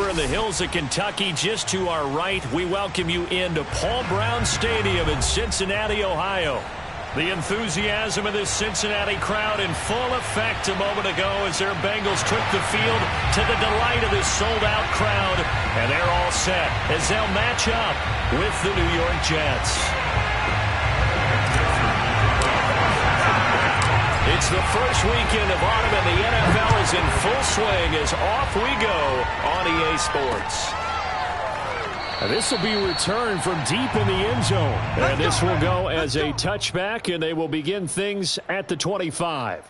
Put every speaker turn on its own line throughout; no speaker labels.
here in the hills of Kentucky. Just to our right, we welcome you into Paul Brown Stadium in Cincinnati, Ohio. The enthusiasm of this Cincinnati crowd in full effect a moment ago as their Bengals took the field to the delight of this sold-out crowd. And they're all set as they'll match up with the New York Jets. It's the first weekend of autumn and the NFL is in full swing as off we go on EA Sports. This will be returned from deep in the end zone. And this will go as a touchback, and they will begin things at the 25.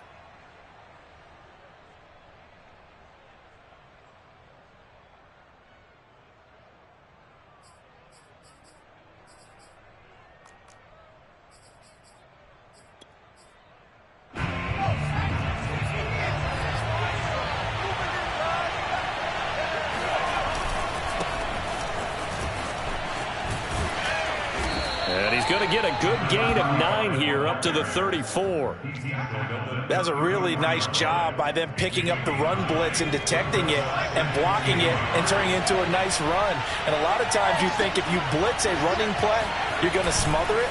Going to get a good gain of 9 here up to the 34.
That was a really nice job by them picking up the run blitz and detecting it and blocking it and turning it into a nice run. And a lot of times you think if you blitz a running play, you're going to smother it.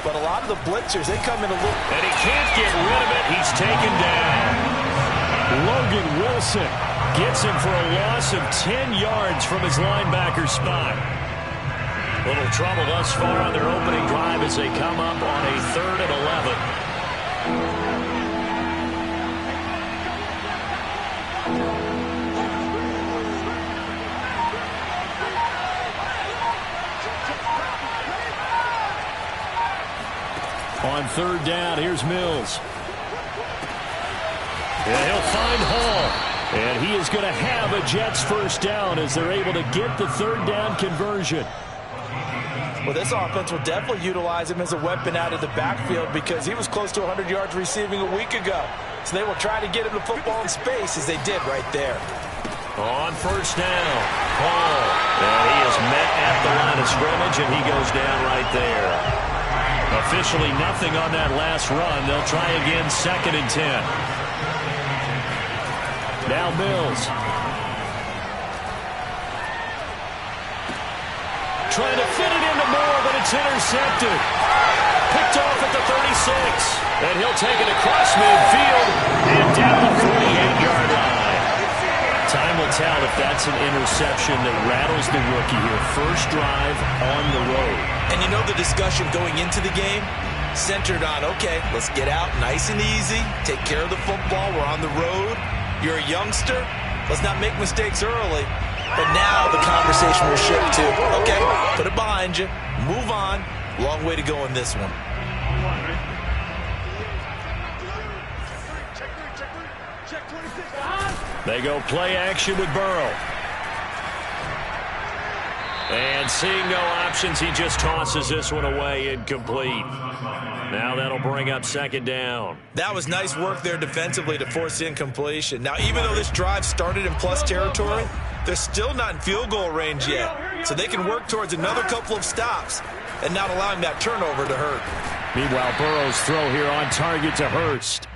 But a lot of the blitzers, they come in a little...
And he can't get rid of it. He's taken down. Logan Wilson gets him for a loss of 10 yards from his linebacker spot. Little trouble thus far on their opening drive as they come up on a 3rd and 11. On 3rd down, here's Mills. And he'll find Hall. And he is going to have a Jets first down as they're able to get the 3rd down conversion.
Well, this offense will definitely utilize him as a weapon out of the backfield because he was close to 100 yards receiving a week ago. So they will try to get him the football in space as they did right there.
On 1st down, Hall. And he is met at the line of scrimmage, and he goes down right there. Officially nothing on that last run. They'll try again 2nd and 10. Now Mills. Trying to fit it into Moore, but it's intercepted. Picked off at the 36. And he'll take it across midfield and down the 48-yard line. Time will tell if that's an interception that rattles the rookie here. First drive on the road.
And you know the discussion going into the game? Centered on, okay, let's get out nice and easy. Take care of the football. We're on the road. You're a youngster. Let's not make mistakes early. But now the conversation will shift to, okay, put it behind you, move on. Long way to go in this one.
They go play action with Burrow. And seeing no options, he just tosses this one away incomplete. Now that'll bring up 2nd down.
That was nice work there defensively to force incompletion. Now, even though this drive started in plus territory, they're still not in field goal range yet. So they can work towards another couple of stops and not allowing that turnover to hurt.
Meanwhile, Burrow's throw here on target to Hurst.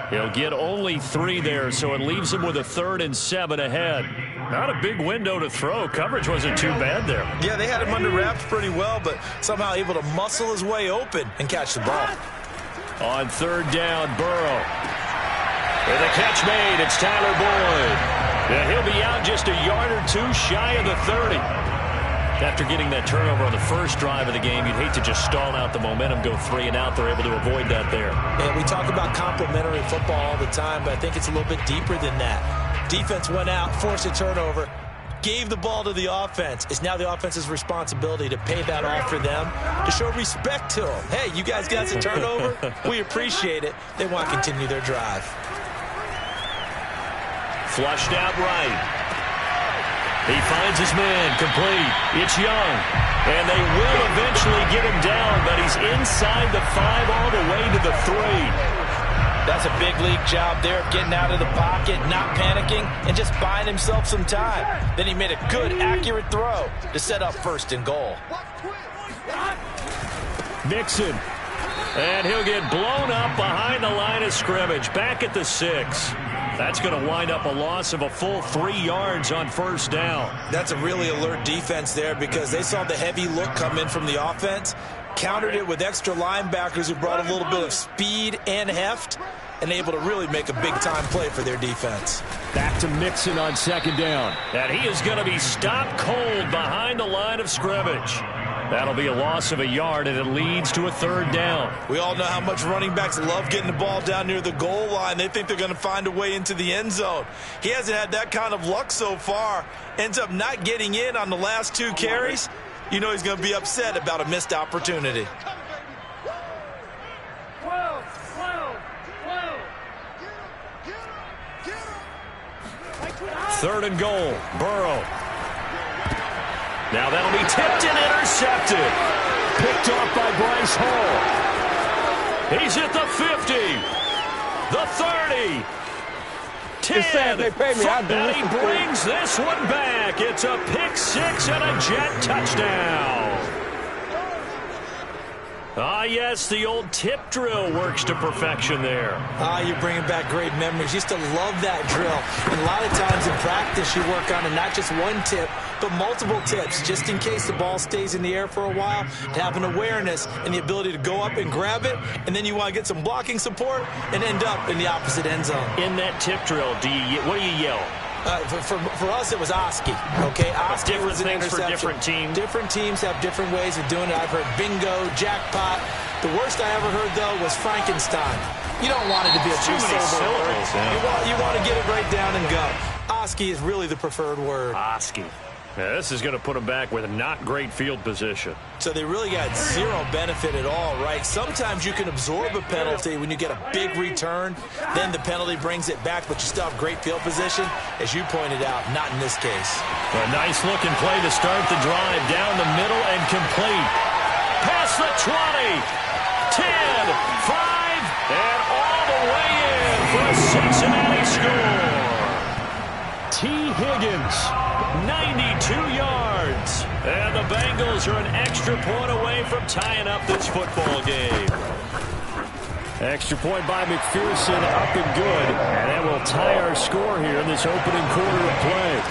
He'll get only 3 there, so it leaves him with a 3rd and 7 ahead. Not a big window to throw. Coverage wasn't too bad there.
Yeah, they had him under wraps pretty well, but somehow able to muscle his way open and catch the ball.
On 3rd down, Burrow. With a catch made, it's Tyler Boyd. And he'll be out just a yard or 2 shy of the 30. After getting that turnover on the first drive of the game, you'd hate to just stall out the momentum, go 3 and out. They're able to avoid that there.
And we talk about complementary football all the time, but I think it's a little bit deeper than that. Defense went out, forced a turnover, gave the ball to the offense. It's now the offense's responsibility to pay that off for them, to show respect to them. Hey, you guys got some turnover? We appreciate it. They want to continue their drive.
Flushed out right. He finds his man, complete. It's Young. And they will eventually get him down, but he's inside the 5 all the way to the 3.
That's a big league job there of getting out of the pocket, not panicking, and just buying himself some time. Then he made a good, accurate throw to set up 1st and goal.
Mixon. And he'll get blown up behind the line of scrimmage, back at the 6. That's going to wind up a loss of a full 3 yards on first down.
That's a really alert defense there because they saw the heavy look come in from the offense, countered it with extra linebackers who brought a little bit of speed and heft, and able to really make a big-time play for their defense.
Back to Mixon on second down. And he is going to be stopped cold behind the line of scrimmage. That'll be a loss of a yard, and it leads to a third down.
We all know how much running backs love getting the ball down near the goal line. They think they're going to find a way into the end zone. He hasn't had that kind of luck so far. Ends up not getting in on the last 2 carries. You know he's going to be upset about a missed opportunity.
Third and goal, Burrow. Now that'll be tipped and intercepted. Picked off by Bryce Hall. He's at the 50, the 30, 10. And he brings this one back. It's a pick 6 and a Jet touchdown. Ah, yes, the old tip drill works to perfection there.
You're bringing back great memories. Used to love that drill. And a lot of times in practice, you work on it, not just one tip, but multiple tips, just in case the ball stays in the air for a while, to have an awareness and the ability to go up and grab it, and then you want to get some blocking support and end up in the opposite end zone.
In that tip drill, what do you yell?
For us, it was Oski. Okay, Oski
different
was an
things
interception.
for different teams.
Different teams have different ways of doing it. I've heard bingo, jackpot. The worst I ever heard, though, was Frankenstein. You don't want it to be a
too many syllables.
You want to get it right down and go. Oski is really the preferred word.
Oski. Yeah, this is going to put them back with a not great field position.
So they really got zero benefit at all, right? Sometimes you can absorb a penalty when you get a big return. Then the penalty brings it back, but you still have great field position. As you pointed out, not in this case.
A nice-looking play to start the drive. Down the middle and complete. Past the 20, 10, 5, and all the way in for a Cincinnati score. T. Higgins, 92 yards. And the Bengals are an extra point away from tying up this football game. Extra point by McPherson, up and good. And that will tie our score here in this opening quarter of play.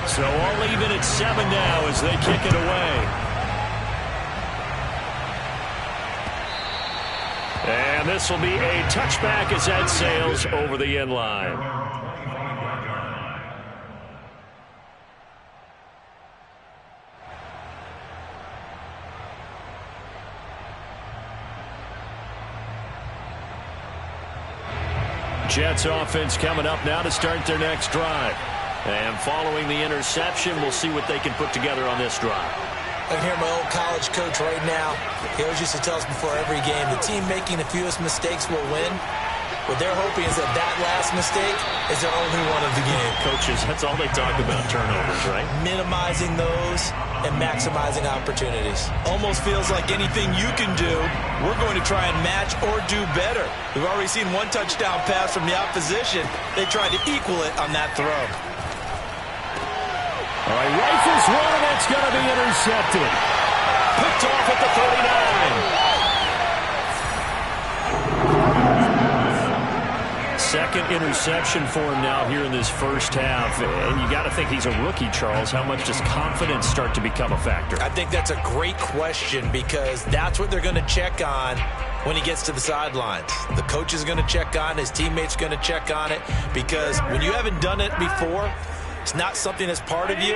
So all even at 7 now as they kick it away. And this will be a touchback as that sails over the end line. Jets offense coming up now to start their next drive. And following the interception, we'll see what they can put together on this drive.
I can hear my old college coach right now. He always used to tell us before every game, the team making the fewest mistakes will win. What they're hoping is that that last mistake is their only one of the game.
Coaches, that's all they talk about, turnovers, right?
Minimizing those and maximizing opportunities. Almost feels like anything you can do, we're going to try and match or do better. We've already seen one touchdown pass from the opposition. They tried to equal it on that throw.
All right, rifles one, and it's going to be intercepted. Picked off at the 39. Second interception for him now here in this first half. And you got to think he's a rookie, Charles. How much does confidence start to become a factor?
I think that's a great question because that's what they're going to check on when he gets to the sidelines. The coach is going to check on, his teammates are going to check on it because when you haven't done it before, it's not something that's part of you.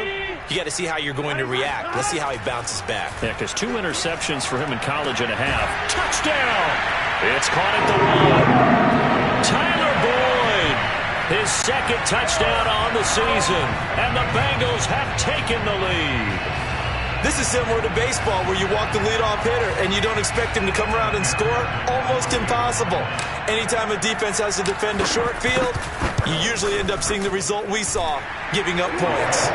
You got to see how you're going to react. Let's see how he bounces back.
Yeah, because 2 interceptions for him in college and a half. Touchdown! It's caught at the 1. Tyler Boyd, his second touchdown on the season. And the Bengals have taken the lead.
This is similar to baseball where you walk the leadoff hitter and you don't expect him to come around and score. Almost impossible. Anytime a defense has to defend a short field, you usually end up seeing the result we saw, giving up points.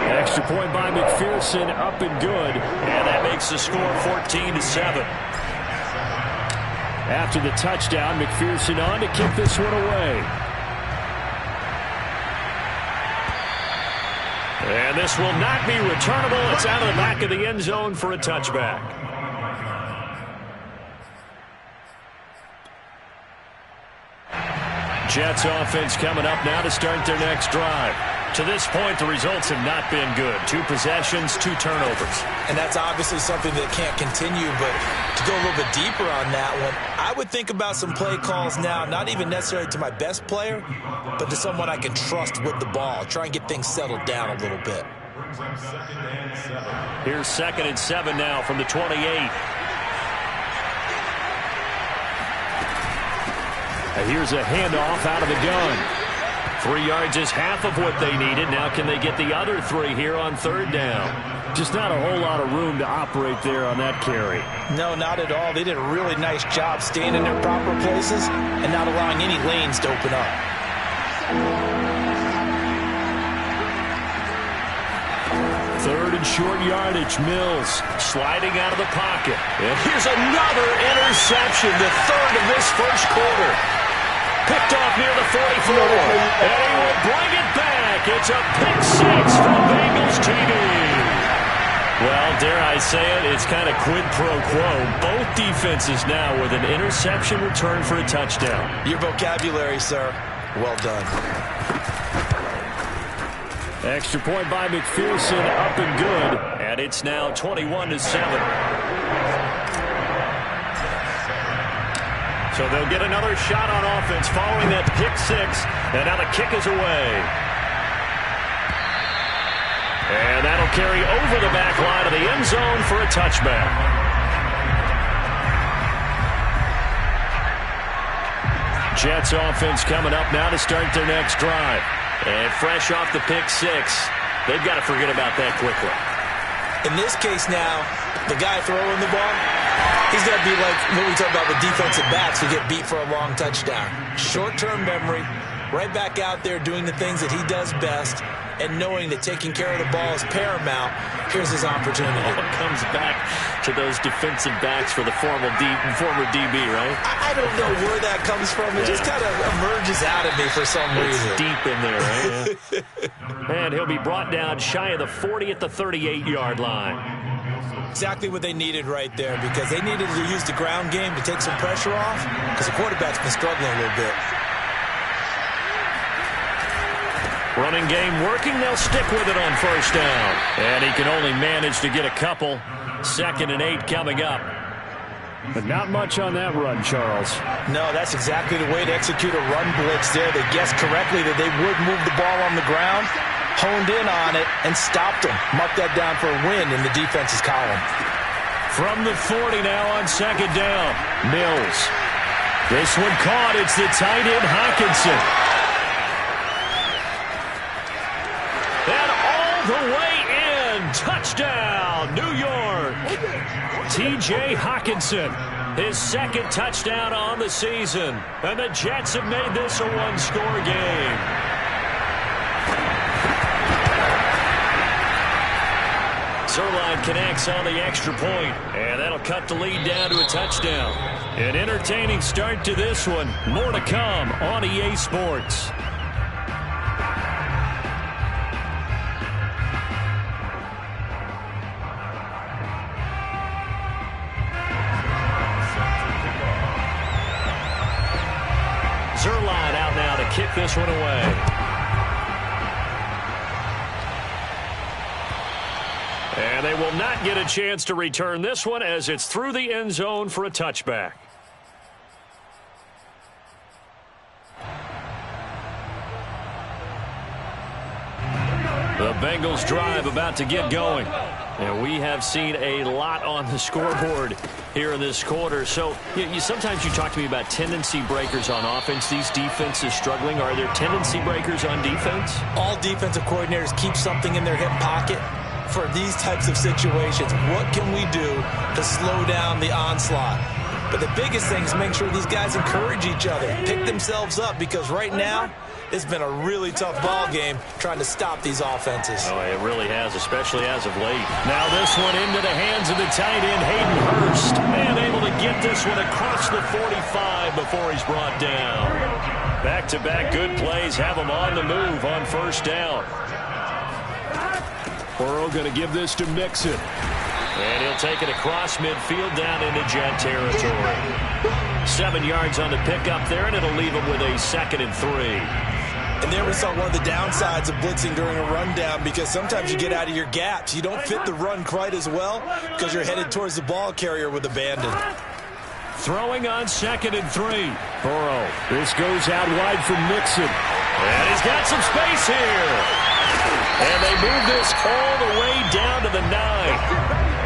Extra point by McPherson, up and good. And that makes the score 14-7. After the touchdown, McPherson on to kick this one away. And this will not be returnable. It's out of the back of the end zone for a touchback. Jets offense coming up now to start their next drive. To this point, the results have not been good. 2 possessions, 2 turnovers.
And that's obviously something that can't continue, but to go a little bit deeper on that one, I would think about some play calls now, not even necessarily to my best player, but to someone I can trust with the ball. Try and get things settled down a little bit.
Here's 2nd and 7 now from the 28. And here's a handoff out of the gun. 3 yards is half of what they needed. Now can they get the other 3 here on 3rd down? Just not a whole lot of room to operate there on that carry.
No, not at all. They did a really nice job staying in their proper places and not allowing any lanes to open up.
3rd and short yardage. Mills sliding out of the pocket. And here's another interception, the 3rd of this first quarter. Picked off near the 44. And he will bring it back. It's a pick 6 from Bengals TD. Well, dare I say it, it's kind of quid pro quo. Both defenses now with an interception return for a touchdown.
Your vocabulary, sir. Well done.
Extra point by McPherson, up and good. And it's now 21-7. So they'll get another shot on offense following that pick 6. And now the kick is away. And that'll carry over the back line of the end zone for a touchback. Jets offense coming up now to start their next drive. And fresh off the pick 6, they've got to forget about that quickly.
In this case now, the guy throwing the ball, he's got to be like what we talk about with defensive backs who get beat for a long touchdown. Short-term memory, right back out there doing the things that he does best, and knowing that taking care of the ball is paramount. Here's his opportunity.
It comes back to those defensive backs for the former DB, right?
I don't know where that comes from. It just kind of emerges out of me for some reason.
It's deep in there, right? And he'll be brought down shy of the 40 at the 38-yard line.
Exactly what they needed right there, because they needed to use the ground game to take some pressure off, because the quarterback's been struggling a little bit.
Running game working. They'll stick with it on 1st down. And he can only manage to get a couple. 2nd and 8 coming up. But not much on that run, Charles.
No, that's exactly the way to execute a run blitz there. They guessed correctly that they would move the ball on the ground, honed in on it, and stopped them. Mark that down for a win in the defense's column.
From the 40 now on 2nd down. Mills. This one caught. It's the tight end, Hockenson. And all the way in. Touchdown, New York. T.J. Hockenson, his 2nd touchdown on the season. And the Jets have made this a one-score game. Zuerlein connects on the extra point, and that'll cut the lead down to a touchdown. An entertaining start to this one. More to come on EA Sports. Zuerlein out now to kick this one away. And they will not get a chance to return this one as it's through the end zone for a touchback. The Bengals drive about to get going. And we have seen a lot on the scoreboard here in this quarter. So sometimes you talk to me about tendency breakers on offense. These defenses struggling. Are there tendency breakers on defense?
All defensive coordinators keep something in their hip pocket for these types of situations. What can we do to slow down the onslaught? But the biggest thing is make sure these guys encourage each other, pick themselves up, because right now it's been a really tough ball game trying to stop these offenses.
Oh, it really has, especially as of late. Now this one into the hands of the tight end, Hayden Hurst. And able to get this one across the 45 before he's brought down. Back-to-back good plays have him on the move on 1st down. Burrow going to give this to Mixon. And he'll take it across midfield down into Jet territory. 7 yards on the pickup there, and it'll leave him with a 2nd and 3.
And there we saw one of the downsides of blitzing during a rundown, because sometimes you get out of your gaps. You don't fit the run quite as well because you're headed towards the ball carrier with abandon.
Throwing on 2nd and 3. Burrow. This goes out wide from Mixon. And he's got some space here. And they move this all the way down to the 9.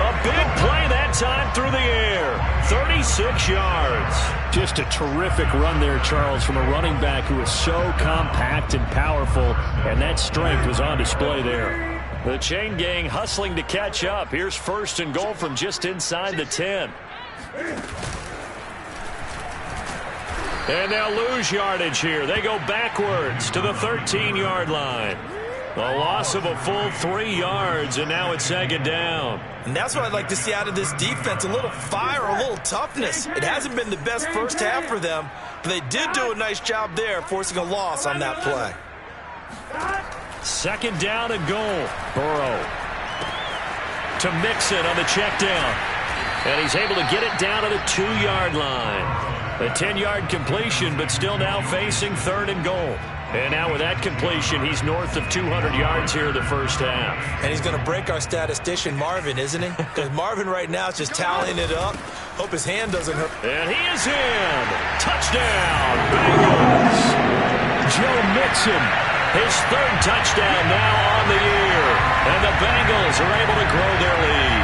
A big play that time through the air. 36 yards.
Just a terrific run there, Charles, from a running back who is so compact and powerful, and that strength was on display there.
The chain gang hustling to catch up. Here's 1st and goal from just inside the 10. And they'll lose yardage here. They go backwards to the 13-yard line. A loss of a full 3 yards, and now it's 2nd down.
And that's what I'd like to see out of this defense, a little fire, a little toughness. It hasn't been the best first half for them, but they did do a nice job there, forcing a loss on that play.
2nd down and goal. Burrow to Mixon on the check down. And he's able to get it down to the 2-yard line. A 10-yard completion, but still now facing 3rd and goal. And now with that completion, he's north of 200 yards here in the first half.
And he's going to break our statistician, Marvin, isn't he? Because Marvin right now is just tallying it up. Hope his hand doesn't hurt.
And he is in. Touchdown, Bengals. Joe Mixon, his 3rd touchdown now on the year. And the Bengals are able to grow their lead.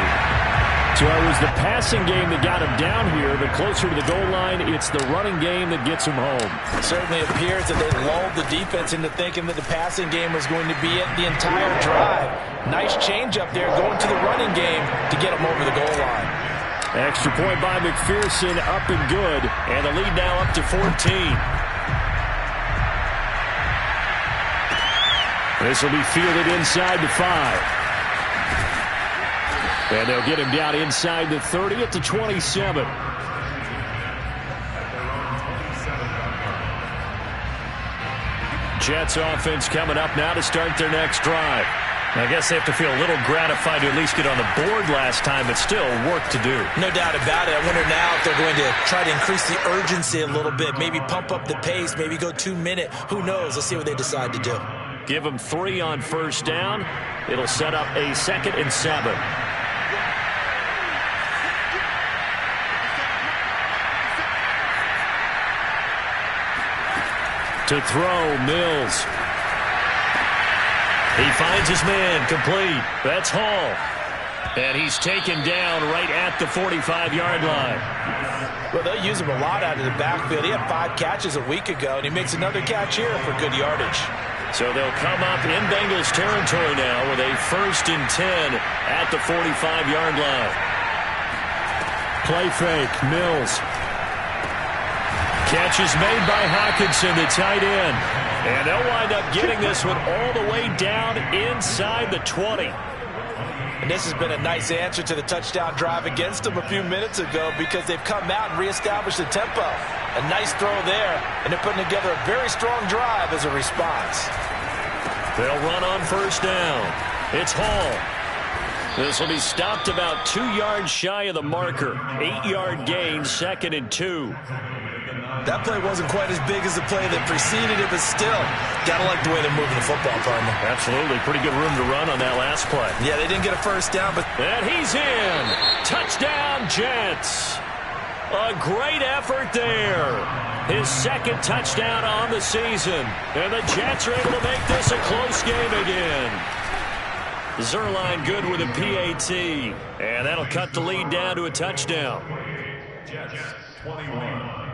So it was the passing game that got him down here, but closer to the goal line, it's the running game that gets him home.
It certainly appears that they lulled the defense into thinking that the passing game was going to be it the entire drive. Nice change up there going to the running game to get him over the goal line.
Extra point by McPherson, up and good.
And the lead now up to 14. This will be fielded inside the 5. And they'll get him down inside the 30 at the 27. Jets offense coming up now to start their next drive. I guess they have to feel a little gratified to at least get on the board last time, but still work to do.
No doubt about it. I wonder now if they're going to try to increase the urgency a little bit, maybe pump up the pace, maybe go 2-minute. Who knows? Let's see what they decide to do.
Give them 3 on 1st down. It'll set up a 2nd and 7. To throw, Mills. He finds his man, complete. That's Hall. And he's taken down right at the 45-yard line.
Well, they'll use him a lot out of the backfield. He had 5 catches a week ago, and he makes another catch here for good yardage.
So they'll come up in Bengals territory now with a 1st and 10 at the 45-yard line.
Play fake, Mills.
Catch is made by Hockenson, the tight end. And they'll wind up getting this one all the way down inside the 20.
And this has been a nice answer to the touchdown drive against them a few minutes ago, because they've come out and reestablished the tempo. A nice throw there, and they're putting together a very strong drive as a response.
They'll run on 1st down. It's Hall. This will be stopped about 2 yards shy of the marker. 8-yard gain, 2nd and 2.
That play wasn't quite as big as the play that preceded it, but still, gotta like the way they're moving the football, partner.
Absolutely. Pretty good room to run on that last play.
Yeah, they didn't get a 1st down, but...
And he's in. Touchdown, Jets. A great effort there. His 2nd touchdown on the season. And the Jets are able to make this a close game again. Zuerlein good with a PAT. And that'll cut the lead down to a touchdown. Jets 21.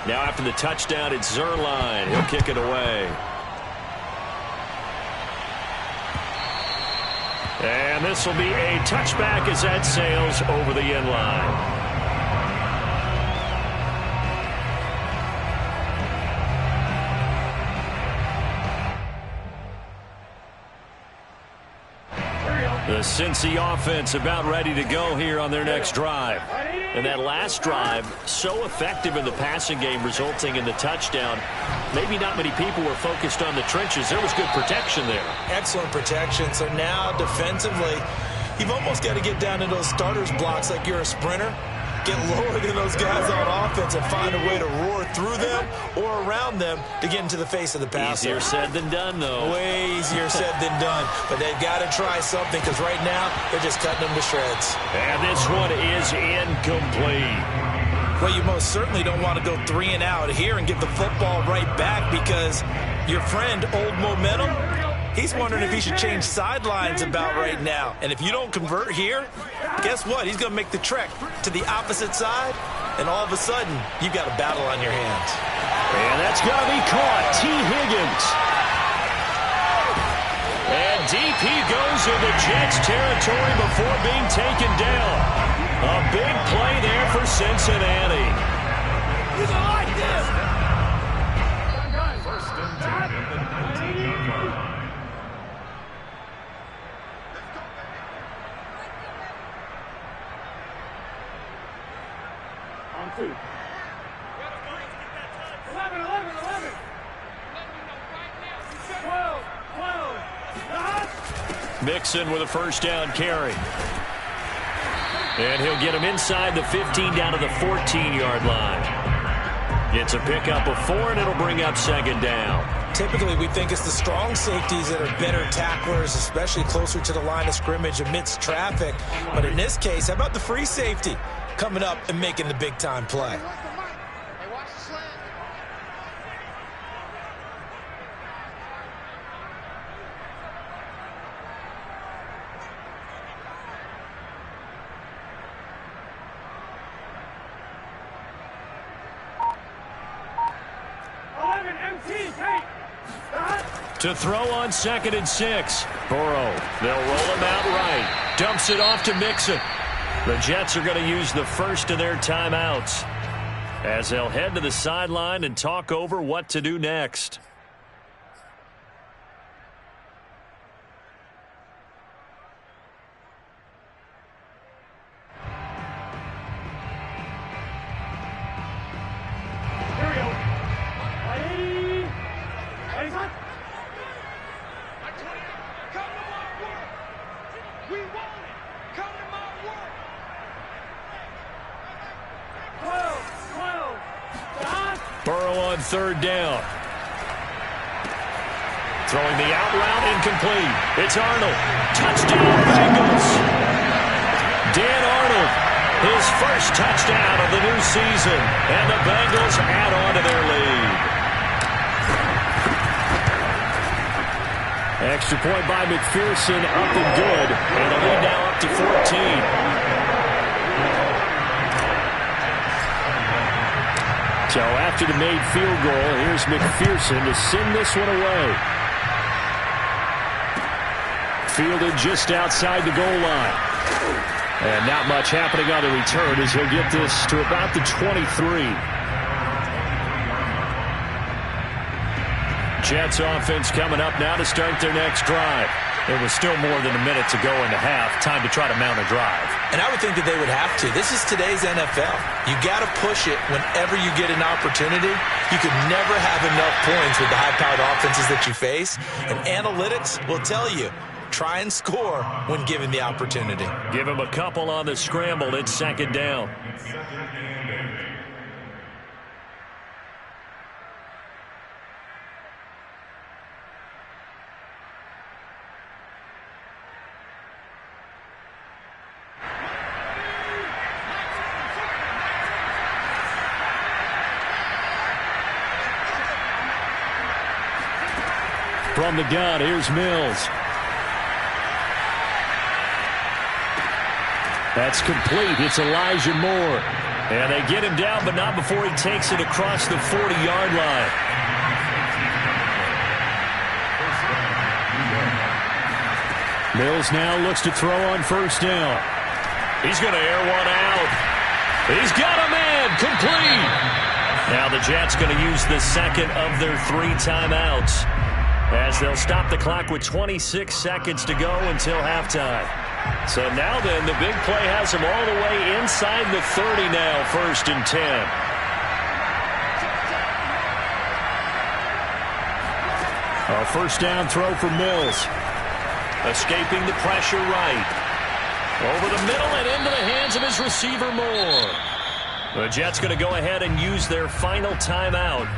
Now after the touchdown, it's Zuerlein. He'll kick it away. And this will be a touchback as that sails over the end line. The Cincy offense about ready to go here on their next drive. And that last drive, so effective in the passing game, resulting in the touchdown. Maybe not many people were focused on the trenches. There was good protection there.
Excellent protection. So now defensively, you've almost got to get down to those starters blocks like you're a sprinter. Get lower than those guys on offense and find a way to roar through them or around them to get into the face of the passer.
Easier said than done, though.
Way easier said than done. But they've got to try something because right now they're just cutting them to shreds.
And this one is incomplete.
Well, you most certainly don't want to go 3 and out here and get the football right back because your friend, Old Momentum, he's wondering if he should change sidelines about right now. And if you don't convert here, guess what? He's going to make the trek to the opposite side, and all of a sudden, you've got a battle on your hands.
And that's going to be caught. T. Higgins.
And deep he goes into Jets territory before being taken down. A big play there for Cincinnati.
You don't like this. On 2. 11.
Mixon with a first down carry. And he'll get him inside the 15 down to the 14-yard line. It's a pickup of 4, and it'll bring up second down.
Typically, we think it's the strong safeties that are better tacklers, especially closer to the line of scrimmage amidst traffic. But in this case, how about the free safety coming up and making the big-time play?
To throw on 2nd and 6. Burrow, they'll roll him out right. Dumps it off to Mixon. The Jets are going to use the first of their timeouts as they'll head to the sideline and talk over what to do next. Burrow on 3rd down. Throwing the out route, incomplete. It's Arnold. Touchdown, Bengals. Dan Arnold, his first touchdown of the new season. And the Bengals add on to their lead.
Extra point by McPherson, up and good.
And the lead now up to 14.
So after the made field goal, here's McPherson to send this one away. Fielded just outside the goal line. And not much happening on the return as he'll get this to about the 23.
Jets offense coming up now to start their next drive. It was still more than a minute to go in the half. Time to try to mount a drive.
And I would think that they would have to. This is today's NFL. You got to push it whenever you get an opportunity. You could never have enough points with the high-powered offenses that you face. And analytics will tell you, try and score when given the opportunity.
Give him a couple on the scramble. It's 2nd down.
From the gun, here's Mills. That's complete. It's Elijah Moore.
And they get him down, but not before he takes it across the 40-yard line.
Mills now looks to throw on 1st down.
He's going to air one out. He's got a man. Complete. Now the Jets going to use the second of their 3 timeouts as they'll stop the clock with 26 seconds to go until halftime. So now then, the big play has him all the way inside the 30 now, 1st and 10.
A first down throw for Mills.
Escaping the pressure right. Over the middle and into the hands of his receiver Moore. The Jets going to go ahead and use their final timeout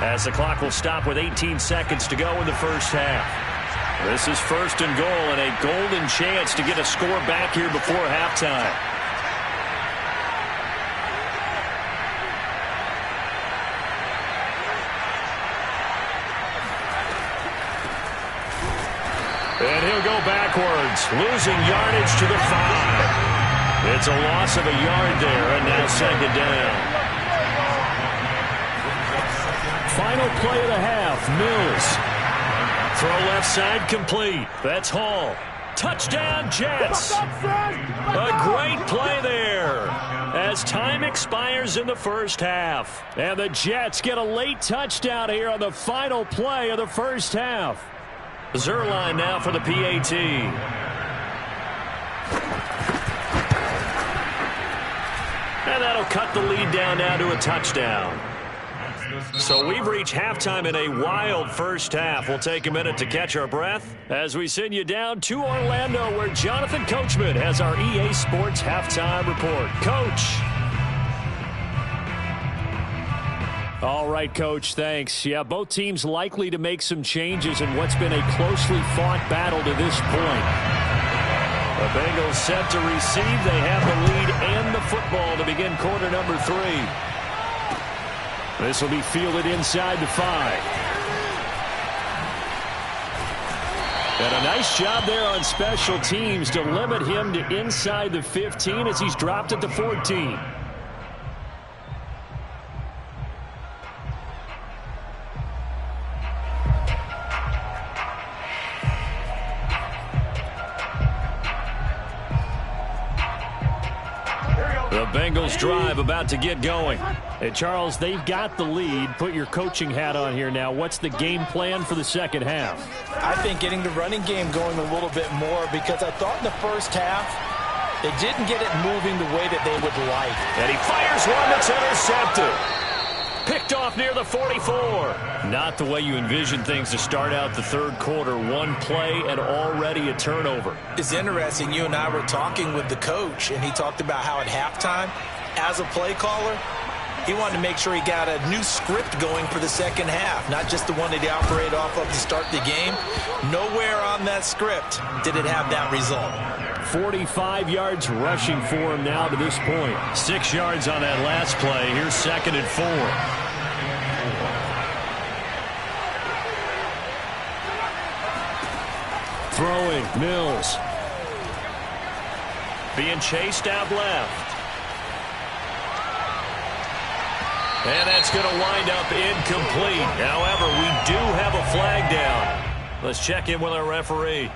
as the clock will stop with 18 seconds to go in the first half. This is 1st and goal and a golden chance to get a score back here before halftime. And he'll go backwards, losing yardage to the 5. It's a loss of a yard there, and now 2nd down.
Final play of the half, Mills.
Throw left side complete. That's Hall. Touchdown, Jets. A great play there as time expires in the first half.
And the Jets get a late touchdown here on the final play of the first half.
Zuerlein now for the PAT. And that'll cut the lead down now to a touchdown. So we've reached halftime in a wild first half. We'll take a minute to catch our breath as we send you down to Orlando, where Jonathan Coachman has our EA Sports halftime report. Coach.
All right, Coach, thanks. Yeah, both teams likely to make some changes in what's been a closely fought battle to this point.
The Bengals set to receive. They have the lead and the football to begin quarter number 3.
This will be fielded inside the 5. And a nice job there on special teams to limit him to inside the 15 as he's dropped at the 14.
The Bengals drive about to get going.
Hey, Charles, they've got the lead. Put your coaching hat on here now. What's the game plan for the second half?
I think getting the running game going a little bit more, because I thought in the first half they didn't get it moving the way that they would like.
And he fires one that's intercepted. Picked off near the 44. Not the way you envision things to start out the third quarter. One play and already a turnover.
It's interesting. You and I were talking with the coach, and he talked about how at halftime, as a play caller, he wanted to make sure he got a new script going for the second half, not just the one that he operated off of to start the game. Nowhere on that script did it have that result.
45 yards rushing for him now to this point.
6 yards on that last play. Here's 2nd and 4.
Throwing, Mills.
Being chased out left. And that's going to wind up incomplete. However, we do have a flag down. Let's check in with our referee.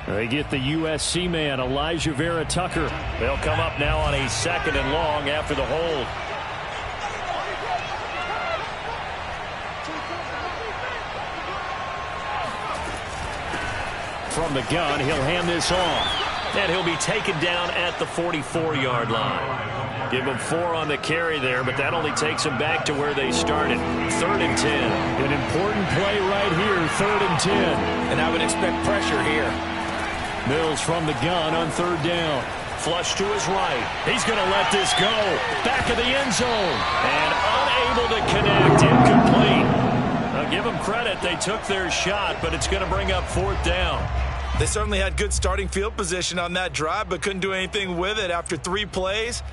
They get the USC man, Elijah Vera Tucker.
They'll come up now on a 2nd and long after the hold.
From the gun, he'll hand this off.
And he'll be taken down at the 44-yard line. Give him 4 on the carry there, but that only takes them back to where they started. 3rd and 10.
An important play right here, 3rd and 10.
And I would expect pressure here.
Mills from the gun on 3rd down.
Flush to his right. He's going to let this go. Back of the end zone. And unable to connect. Incomplete. Now give them credit. They took their shot, but it's going to bring up 4th down.
They certainly had good starting field position on that drive, but couldn't do anything with it after 3 plays.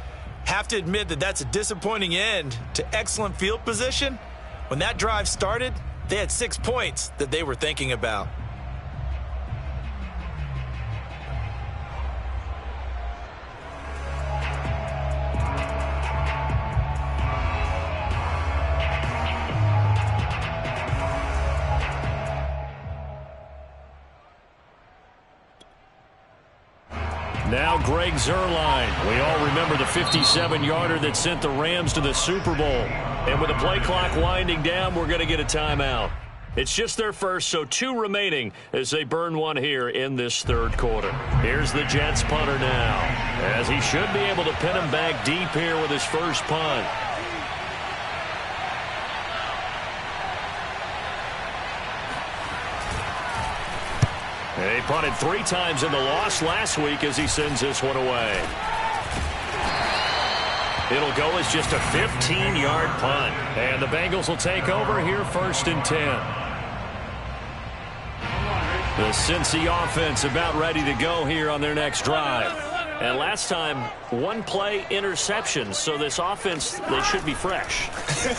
Have to admit that that's a disappointing end to excellent field position. When that drive started, they had 6 points that they were thinking about.
Now Greg Zuerlein. We all remember the 57-yarder that sent the Rams to the Super Bowl. And with the play clock winding down, we're going to get a timeout. It's just their first, so 2 remaining as they burn one here in this third quarter. Here's the Jets punter now, as he should be able to pin him back deep here with his first punt. He punted 3 times in the loss last week as he sends this one away. It'll go as just a 15-yard punt. And the Bengals will take over here 1st and 10. The Cincy offense about ready to go here on their next drive. And last time, 1-play interception. So this offense, they should be fresh.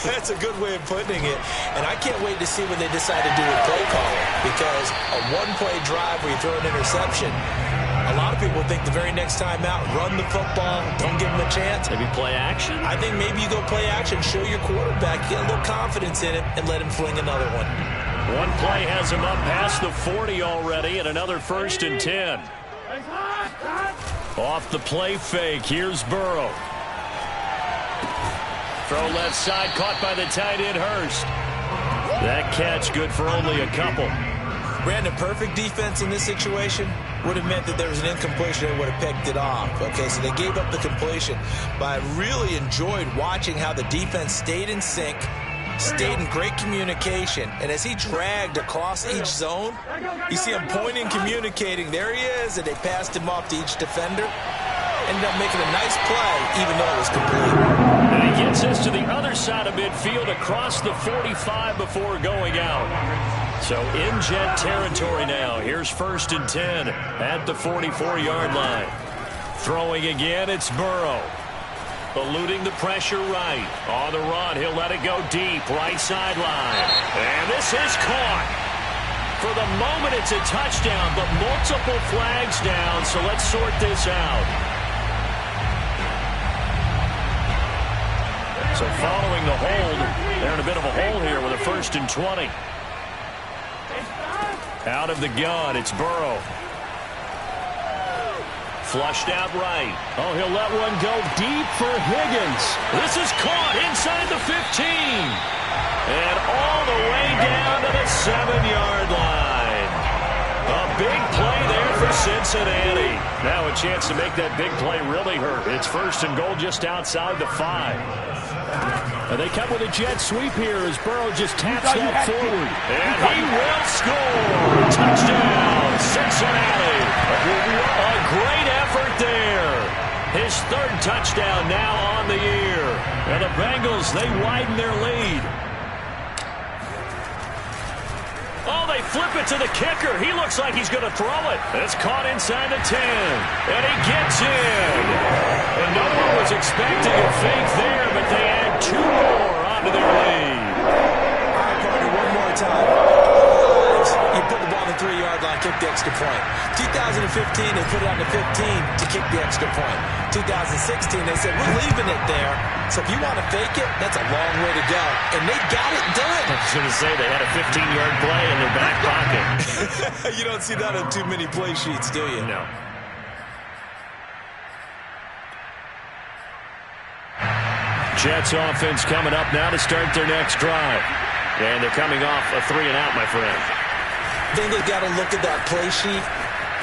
That's a good way of putting it. And I can't wait to see what they decide to do with play calling. Because a 1-play drive where you throw an interception, a lot of people think the very next time out, run the football, don't give them a chance.
Maybe play action?
I think maybe you go play action, show your quarterback, get a little confidence in him, and let him fling another one.
1 play has him up past the 40 already, and another 1st and 10. Off the play fake, here's Burrow. Throw left side, caught by the tight end Hurst. That catch good for only a couple.
Brandon, perfect defense in this situation would have meant that there was an incompletion. They would have picked it off. Okay, so they gave up the completion. But I really enjoyed watching how the defense stayed in sync, stayed in great communication. And as he dragged across each zone, you see him pointing, communicating. There he is, and they passed him off to each defender. Ended up making a nice play, even though it was complete.
And he gets us to the other side of midfield across the 45 before going out. So in Jet territory now. Here's 1st and 10 at the 44-yard line. Throwing again, it's Burrow. Eluding the pressure right. On the run, he'll let it go deep. Right sideline. And this is caught. For the moment, it's a touchdown, but multiple flags down, so let's sort this out. So following the hold, they're in a bit of a hole here with a 1st and 20. Out of the gun, it's Burrow. Flushed out right. Oh, he'll let one go deep for Higgins. This is caught inside the 15. And all the way down to the 7-yard line. A big play there for Cincinnati. Now a chance to make that big play really hurt. It's 1st and goal just outside the 5. And they come with a jet sweep here as Burrow just taps that forward. And he will score. Touchdown, Cincinnati. A great effort there. His 3rd touchdown now on the year. And the Bengals, they widen their lead. Oh, they flip it to the kicker. He looks like he's going to throw it. It's caught inside the 10. And he gets in. And no one was expecting a fake there, but they add 2 more onto their lead.
All right, partner, one more time. You put the ball on the 3-yard line, kick the extra point. 2015, they put it on the 15 to kick the extra point. 2016, they said, we're leaving it there. So if you want to fake it, that's a long way to go. And they got it done.
I was going to say they had a 15-yard play in their back pocket.
You don't see that on too many play sheets, do you?
No. Jets offense coming up now to start their next drive. And they're coming off a 3-and-out, my friend.
I think they've got to look at that play sheet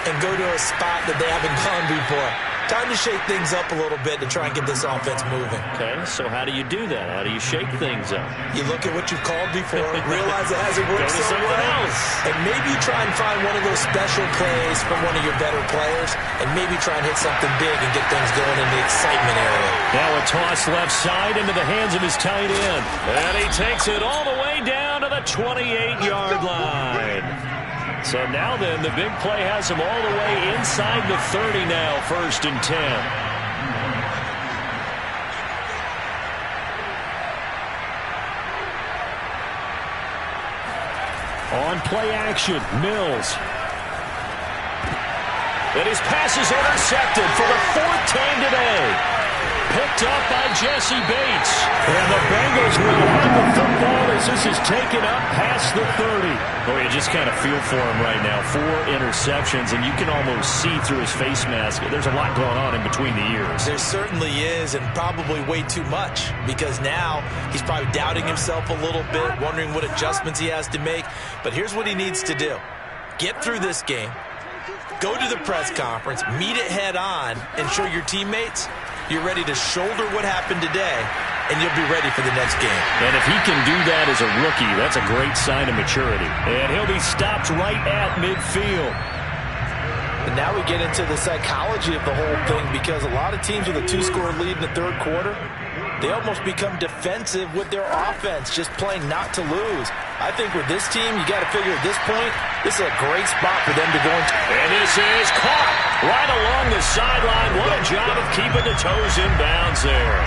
and go to a spot that they haven't gone before. Time to shake things up a little bit to try and get this offense moving.
Okay, so how do you do that? How do you shake things up?
You look at what you've called before, realize it hasn't worked so well, and maybe you try and find one of those special plays from one of your better players, and maybe try and hit something big and get things going in the excitement area.
Now a toss left side into the hands of his tight end. And he takes it all the way down to the 28-yard line. So now then, the big play has him all the way inside the 30 now, 1st and 10. On play action, Mills. And his pass is intercepted for the 4th time today. Picked picked up by Jesse Bates. And the Bengals will have the football as this is taken up past the 30. Boy, you just kind of feel for him right now. 4 interceptions, and you can almost see through his face mask. There's a lot going on in between the ears.
There certainly is, and probably way too much, because now he's probably doubting himself a little bit, wondering what adjustments he has to make. But here's what he needs to do. Get through this game. Go to the press conference, meet it head on, and show your teammates you're ready to shoulder what happened today, and you'll be ready for the next game.
And if he can do that as a rookie, that's a great sign of maturity. And he'll be stopped right at midfield.
And now we get into the psychology of the whole thing, because a lot of teams with a 2-score lead in the third quarter, they almost become defensive with their offense, just playing not to lose. I think with this team, you got to figure at this point, this is a great spot for them to go into.
And this is caught right along the sideline. What a job of keeping the toes in bounds there.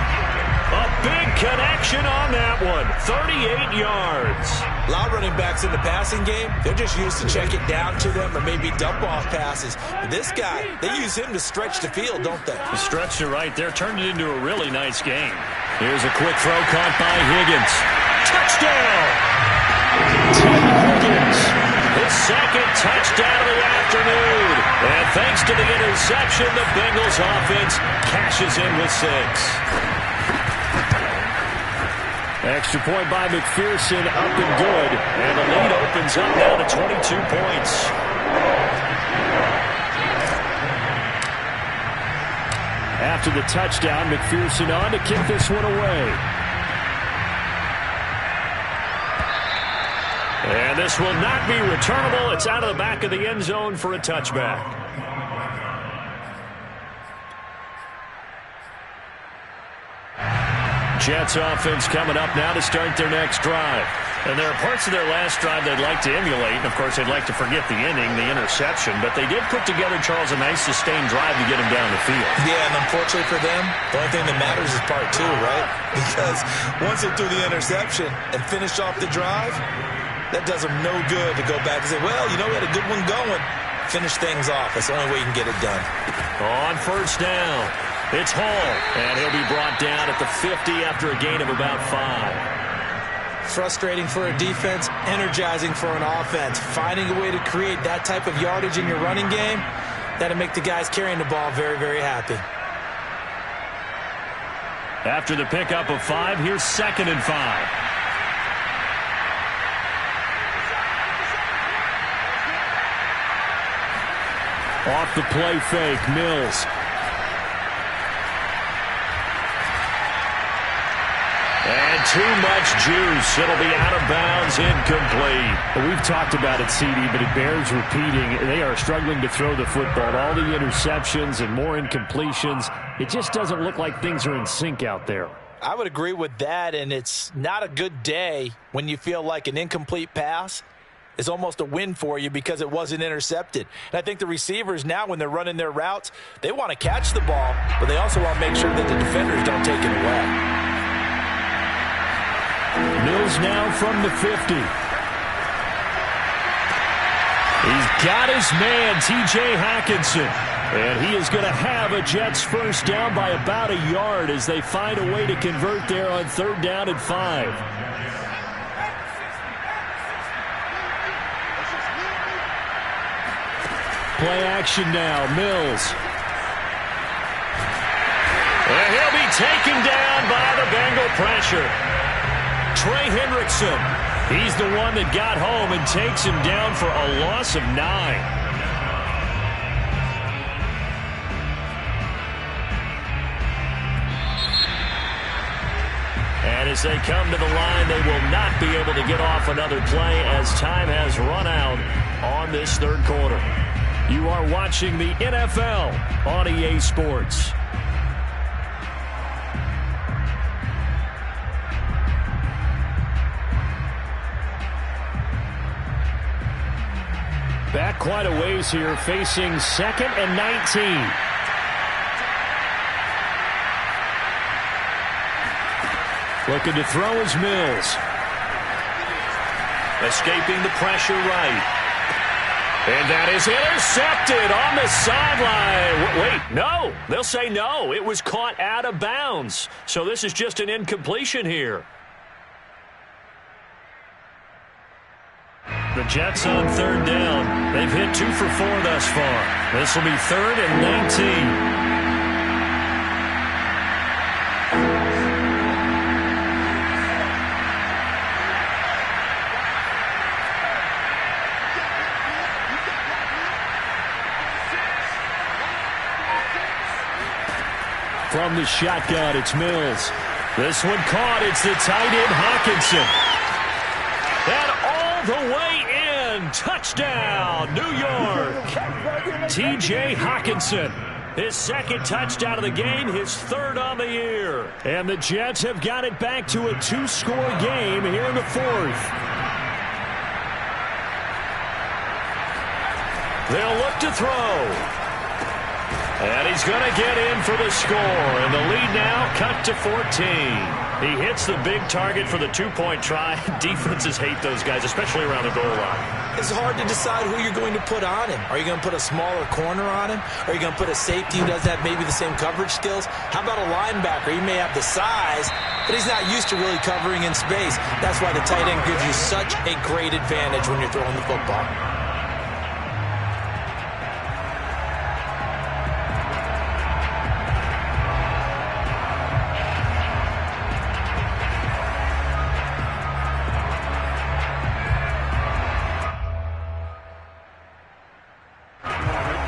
A big connection on that one. 38 yards.
A lot of running backs in the passing game, they're just used to check it down to them or maybe dump-off passes. But this guy, they use him to stretch the field, don't they?
He stretched it right there, turned it into a really nice game. Here's a quick throw caught by Higgins. Touchdown! T. Higgins, his second touchdown of the afternoon. And thanks to the interception, the Bengals offense cashes in with 6. Extra point by McPherson, up and good. And the lead opens up now to 22 points. After the touchdown, McPherson on to kick this one away. And this will not be returnable. It's out of the back of the end zone for a touchback. Jets offense coming up now to start their next drive. And there are parts of their last drive they'd like to emulate. And, of course, they'd like to forget the inning, the interception. But they did put together, Charles, a nice sustained drive to get him down the field.
Yeah, and unfortunately for them, the only thing that matters is part 2, right? Because once they threw the interception and finished off the drive, that does them no good to go back and say, well, you know, we had a good one going. Finish things off. That's the only way you can get it done.
On first down, it's Hall. And he'll be brought down at the 50 after a gain of about 5.
Frustrating for a defense, energizing for an offense. Finding a way to create that type of yardage in your running game, that'll make the guys carrying the ball very, very happy.
After the pickup of 5, here's 2nd and 5. Off the play fake, Mills. And too much juice. It'll be out of bounds, incomplete.
Well, we've talked about it, CD, but it bears repeating. They are struggling to throw the football. All the interceptions and more incompletions. It just doesn't look like things are in sync out there.
I would agree with that, and it's not a good day when you feel like an incomplete pass is almost a win for you because it wasn't intercepted. And I think the receivers now, when they're running their routes, they want to catch the ball, but they also want to make sure that the defenders don't take it away.
Mills now from the 50. He's got his man, T.J. Hockenson. And he is going to have a Jets first down by about a yard as they find a way to convert there on 3rd down and 5. Play action now, Mills. And he'll be taken down by the Bengal pressure. Trey Hendrickson, he's the one that got home and takes him down for a loss of 9. And as they come to the line, they will not be able to get off another play as time has run out on this 3rd quarter. You are watching the NFL on EA Sports. Back quite a ways here, facing 2nd and 19. Looking to throw is Mills. Escaping the pressure right. And that is intercepted on the sideline. Wait, no. They'll say no. It was caught out of bounds. So this is just an incompletion here. The Jets on third down. They've hit 2 for 4 thus far. This will be 3rd and 19. From the shotgun, it's Mills. This one caught. It's the tight end, Hockenson. And all the way in. Touchdown, New York. T.J. Hockenson. His 2nd touchdown of the game, his 3rd on the year. And the Jets have got it back to a 2-score game here in the 4th. They'll look to throw. And he's going to get in for the score. And the lead now cut to 14. He hits the big target for the 2-point try. Defenses hate those guys, especially around the goal line.
It's hard to decide who you're going to put on him. Are you going to put a smaller corner on him? Are you going to put a safety who doesn't have maybe the same coverage skills? How about a linebacker? He may have the size, but he's not used to really covering in space. That's why the tight end gives you such a great advantage when you're throwing the football.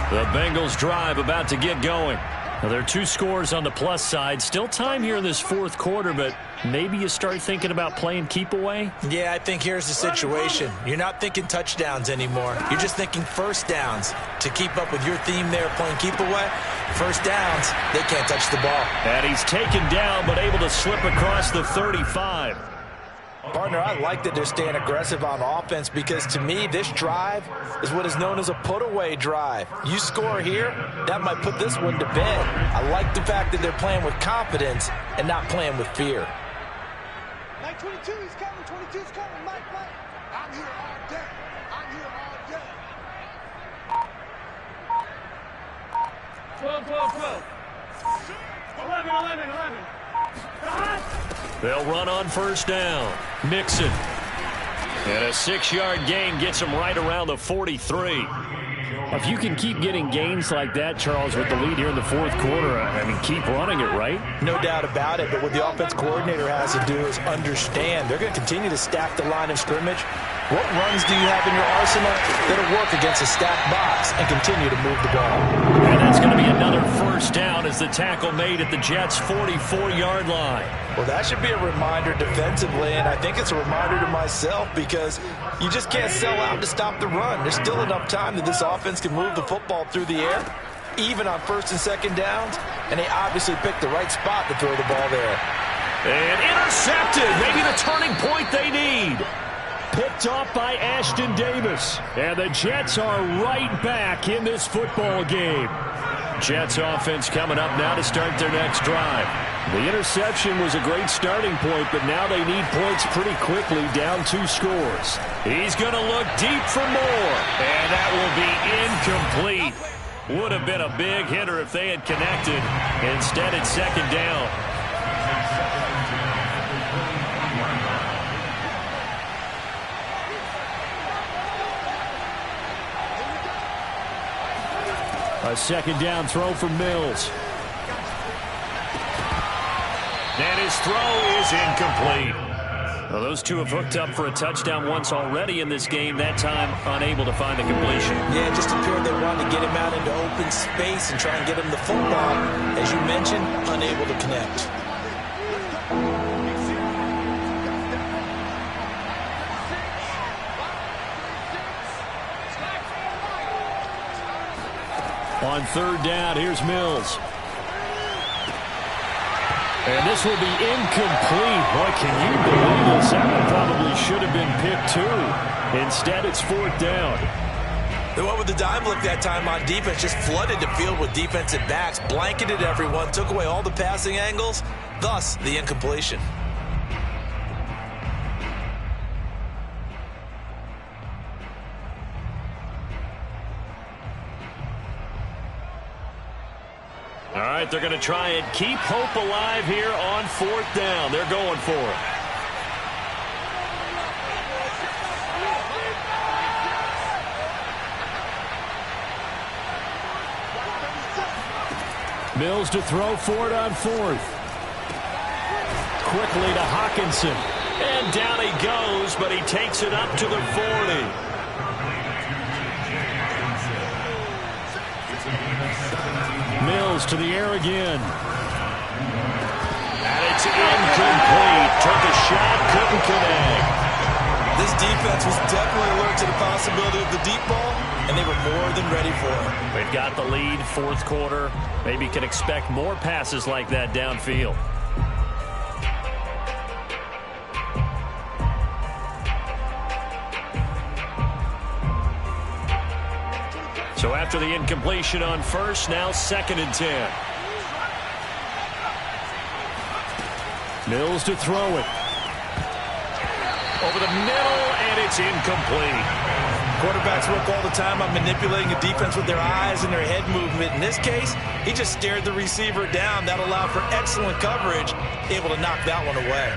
The Bengals drive about to get going. Now, there are 2 scores on the plus side. Still time here in this 4th quarter, but maybe you start thinking about playing keep away?
Yeah, I think here's the situation. You're not thinking touchdowns anymore. You're just thinking first downs. To keep up with your theme there, playing keep away, first downs, they can't touch the ball.
And he's taken down, but able to slip across the 35.
Partner, I like that they're staying aggressive on offense because, to me, this drive is what is known as a put-away drive. You score here, that might put this one to bed. I like the fact that they're playing with confidence and not playing with fear.
Mike 22, he's coming. 22's coming. Mike. I'm here all day. I'm here all day. 12. 11.
They'll run on first down. Mixon. And a 6-yard gain gets him right around the 43.
If you can keep getting gains like that, Charles, with the lead here in the 4th quarter, I mean, keep running it, right?
No doubt about it, but what the offense coordinator has to do is understand. They're going to continue to stack the line of scrimmage. What runs do you have in your arsenal that'll work against a stacked box and continue to move the ball?
And that's going to be another first down as the tackle made at the Jets' 44-yard line.
Well, that should be a reminder defensively, and I think it's a reminder to myself because you just can't sell out to stop the run. There's still enough time that this offense can move the football through the air, even on 1st and 2nd downs, and they obviously picked the right spot to throw the ball there.
And intercepted, maybe the turning point they need. Picked off by Ashton Davis. And the Jets are right back in this football game. Jets offense coming up now to start their next drive. The interception was a great starting point, but now they need points pretty quickly, down 2 scores. He's going to look deep for more, and that will be incomplete. Would have been a big hitter if they had connected. Instead, it's 2nd down. A 2nd down throw for Mills. And his throw is incomplete. Well, those two have hooked up for a touchdown once already in this game, that time unable to find the completion.
Yeah, it just appeared they wanted to get him out into open space and try and get him the football. As you mentioned, unable to connect.
On 3rd down, here's Mills. And this will be incomplete. Boy, can you believe this? That one probably should have been picked too. Instead, it's 4th down.
They went with the dime look that time on defense, just flooded the field with defensive backs, blanketed everyone, took away all the passing angles, thus the incompletion.
right, they're going to try and keep hope alive here on 4th down. They're going for it.
Mills to throw for it on 4th.
Quickly to Hawkinson. And down he goes, but he takes it up to the 40.
Mills to the air again.
And it's incomplete. Took a shot, couldn't connect.
This defense was definitely alert to the possibility of the deep ball, and they were more than ready for it.
They've got the lead, 4th quarter. Maybe can expect more passes like that downfield. So after the incompletion on 1st, now 2nd and 10.
Mills to throw it.
Over the middle, and it's incomplete.
Quarterbacks work all the time on manipulating a defense with their eyes and their head movement. In this case, he just stared the receiver down. That allowed for excellent coverage, able to knock that one away.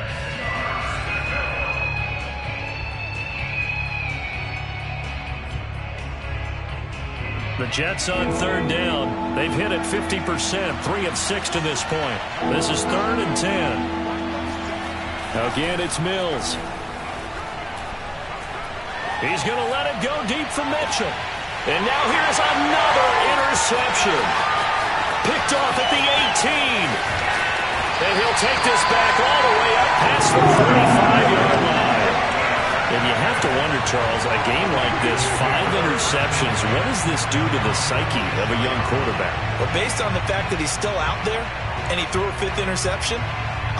The Jets on 3rd down. They've hit it 50%, 3 of 6 to this point. This is 3rd and 10.
Again, it's Mills.
He's going to let it go deep for Mitchell. And now here's another interception. Picked off at the 18. And he'll take this back all the way up past the 45-yard line. And you have to wonder, Charles, a game like this, 5 interceptions, what does this do to the psyche of a young quarterback?
Well, based on the fact that he's still out there and he threw a 5th interception,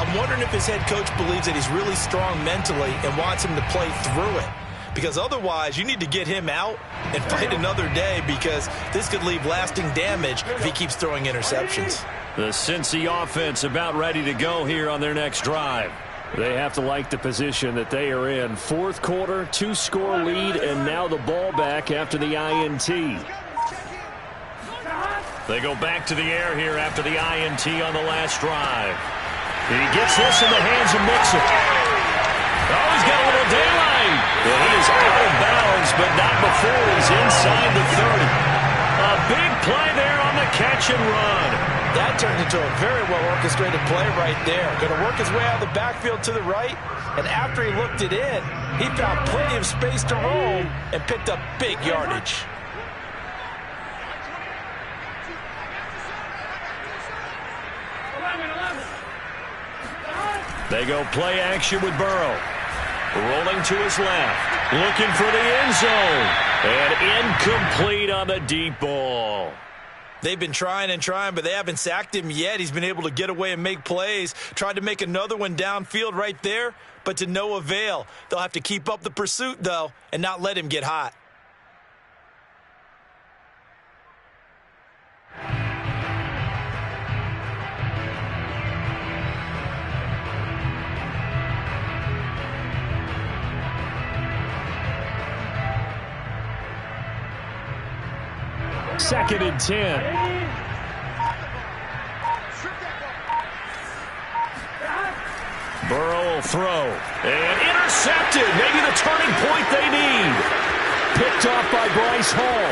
I'm wondering if his head coach believes that he's really strong mentally and wants him to play through it. Because otherwise, you need to get him out and fight another day, because this could leave lasting damage if he keeps throwing interceptions.
The Cincy offense about ready to go here on their next drive.
They have to like the position that they are in. 4th quarter, 2-score lead, and now the ball back after the INT.
They go back to the air here after the INT on the last drive. He gets this in the hands of Mixon. Oh, he's got a little daylight. And he is out of bounds, but not before he's inside the 30. A big play there on the catch and run.
That turned into a very well-orchestrated play right there. Going to work his way out of the backfield to the right, and after he looked it in, he found plenty of space to roam and picked up big yardage.
They go play action with Burrow. Rolling to his left. Looking for the end zone. And incomplete on the deep ball.
They've been trying and trying, but they haven't sacked him yet. He's been able to get away and make plays. Tried to make another one downfield right there, but to no avail. They'll have to keep up the pursuit, though, and not let him get hot.
Second and 10.
Burrow will throw. And intercepted. Maybe the turning point they need.
Picked off by Bryce Hall.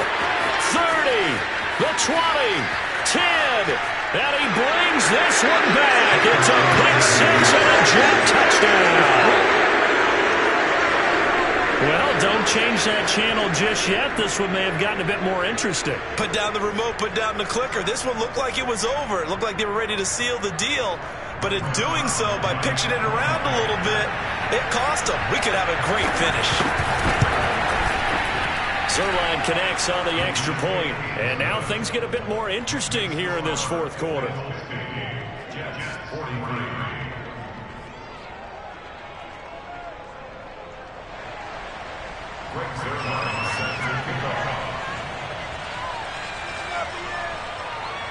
30. The 20. 10. And he brings this one back. It's a pick six and a Jet touchdown. Well, don't change that channel just yet. This one may have gotten a bit more interesting.
Put down the remote, put down the clicker. This one looked like it was over. It looked like they were ready to seal the deal. But in doing so, by pitching it around a little bit, it cost them. We could have a great finish.
Zuerlein connects on the extra point. And now things get a bit more interesting here in this 4th quarter.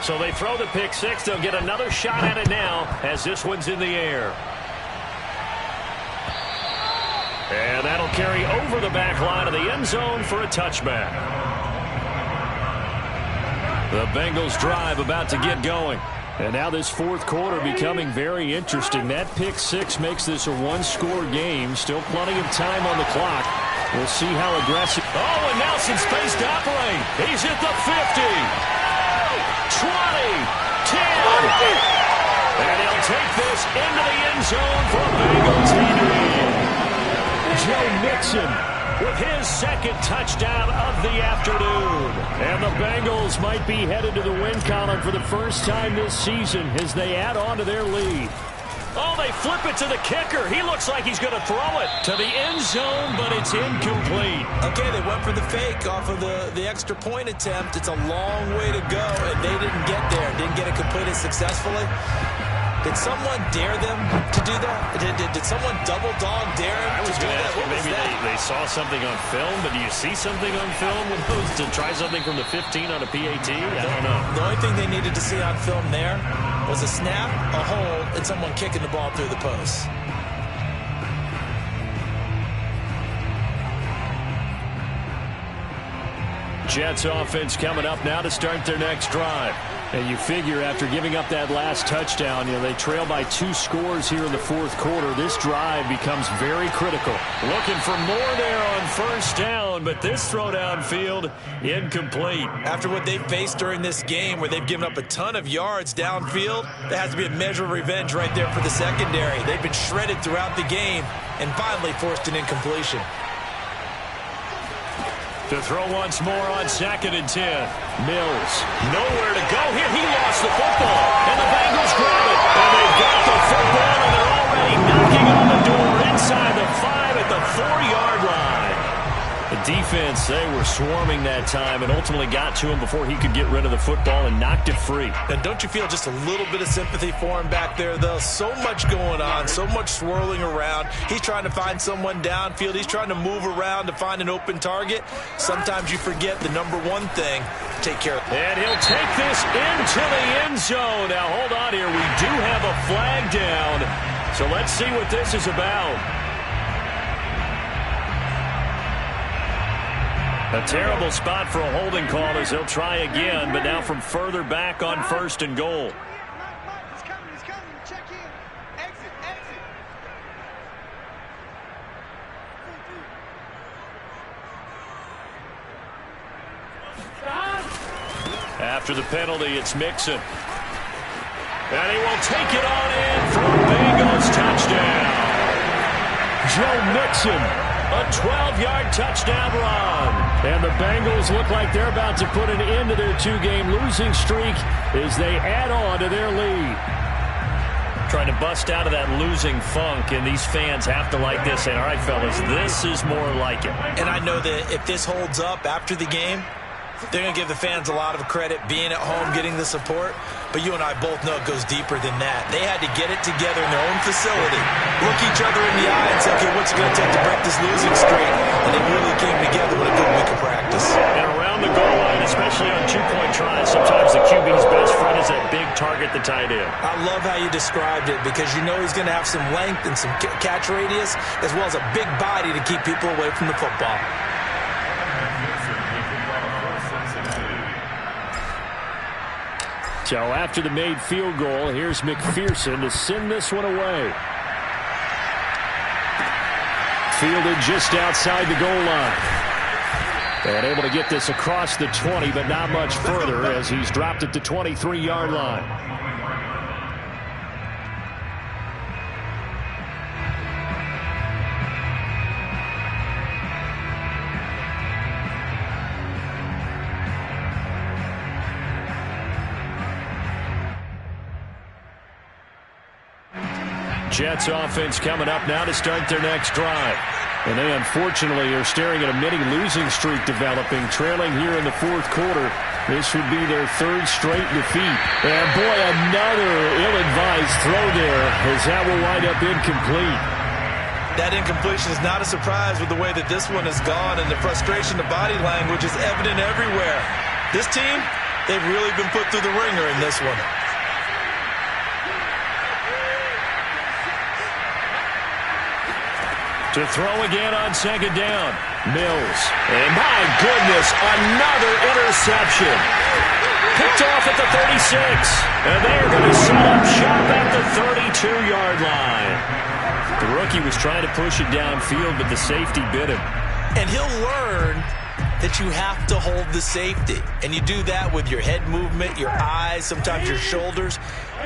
So they throw the pick six. They'll get another shot at it now as this one's in the air. And that'll carry over the back line of the end zone for a touchback. The Bengals drive about to get going.
And now this fourth quarter becoming very interesting. That pick six makes this a one-score game. Still plenty of time on the clock. We'll see how aggressive.
Oh, and Nelson space to operate. He's at the 50, 20, 10. And he'll take this into the end zone for a Bengal TD. Joe Mixon with his second touchdown of the afternoon.
And the Bengals might be headed to the win column for the first time this season as they add on to their lead.
Oh, they flip it to the kicker. He looks like he's going to throw it to the end zone, but it's incomplete.
Okay, they went for the fake off of the extra point attempt. It's a long way to go, and they didn't get there. Didn't get it completed successfully. Did someone dare them to do that? Did someone double dog dare them to do that?
Maybe they saw something on film, but do you see something on film with those to try something from the 15 on a PAT? I don't know.
The only thing they needed to see on film there was a snap, a hold, and someone kicking the ball through the post.
Jets offense coming up now to start their next drive.
And you figure after giving up that last touchdown, they trail by 2 scores here in the fourth quarter. This drive becomes very critical.
Looking for more there on first down, but this throw downfield incomplete.
After what they faced during this game where they've given up a ton of yards downfield, there has to be a measure of revenge right there for the secondary. They've been shredded throughout the game and finally forced an incompletion.
To throw once more on 2nd and 10. Mills, nowhere to go here. He lost the football, and the Bengals grab it. And they've got the football, and they're already knocking on the door inside the 5 at the 4-yard line. The defense, they were swarming that time and ultimately got to him before he could get rid of the football and knocked it free.
And don't you feel just a little bit of sympathy for him back there, though? So much going on, so much swirling around. He's trying to find someone downfield. He's trying to move around to find an open target. Sometimes you forget the number one thing, take care of it.
And he'll take this into the end zone. Now, hold on here. We do have a flag down. So let's see what this is about. A terrible spot for a holding call as they'll try again, but now from further back on 1st and goal.
He's coming. Check in. Exit.
After the penalty, it's Mixon. And he will take it on in for a Bengals touchdown. Joe Mixon. A 12-yard touchdown run.
And the Bengals look like they're about to put an end to their 2-game losing streak as they add on to their lead.
Trying to bust out of that losing funk, and these fans have to like this. Saying, all right, fellas, this is more like it.
And I know that if this holds up after the game, they're going to give the fans a lot of credit being at home, getting the support. But you and I both know it goes deeper than that. They had to get it together in their own facility, look each other in the eye and say, okay, what's it going to take to break this losing streak? And they really came together with a good week of practice.
And around the goal line, especially on 2-point tries, sometimes the QB's best friend is that big target, the tight end.
I love how you described it because you know he's going to have some length and some catch radius as well as a big body to keep people away from the football.
So after the made field goal, here's McPherson to send this one away. Fielded just outside the goal line. And able to get this across the 20, but not much further as he's dropped at the 23-yard line.
Jets offense coming up now to start their next drive.
And they unfortunately are staring at a mini losing streak developing, trailing here in the fourth quarter. This would be their 3rd straight defeat. And boy, another ill-advised throw there as that will wind up incomplete.
That incompletion is not a surprise with the way that this one has gone, and the frustration, the body language is evident everywhere. This team, they've really been put through the ringer in this one.
To throw again on 2nd down. Mills. And my goodness, another interception. picked off at the 36. And they're going to set up shop at the 32-yard line. The rookie was trying to push it downfield, but the safety bit him.
And he'll learn that you have to hold the safety. And you do that with your head movement, your eyes, sometimes your shoulders.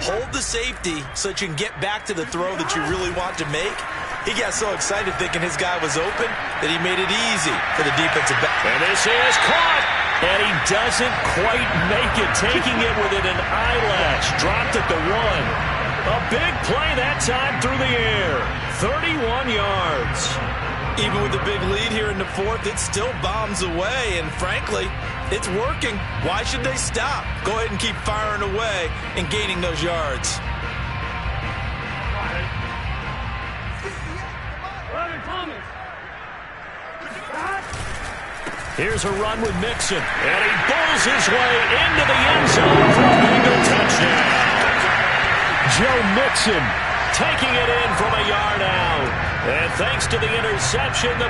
Hold the safety so that you can get back to the throw that you really want to make. He got so excited thinking his guy was open that he made it easy for the defensive back.
And this is caught. And he doesn't quite make it, taking it within an eyelash. Dropped at the 1. A big play that time through the air. 31 yards.
Even with the big lead here in the 4th, it still bombs away. And frankly, it's working. Why should they stop? Go ahead and keep firing away and gaining those yards.
Here's a run with Mixon. And he bulls his way into the end zone for a Bengal touchdown. Joe Mixon taking it in from a yard out. And thanks to the interception, the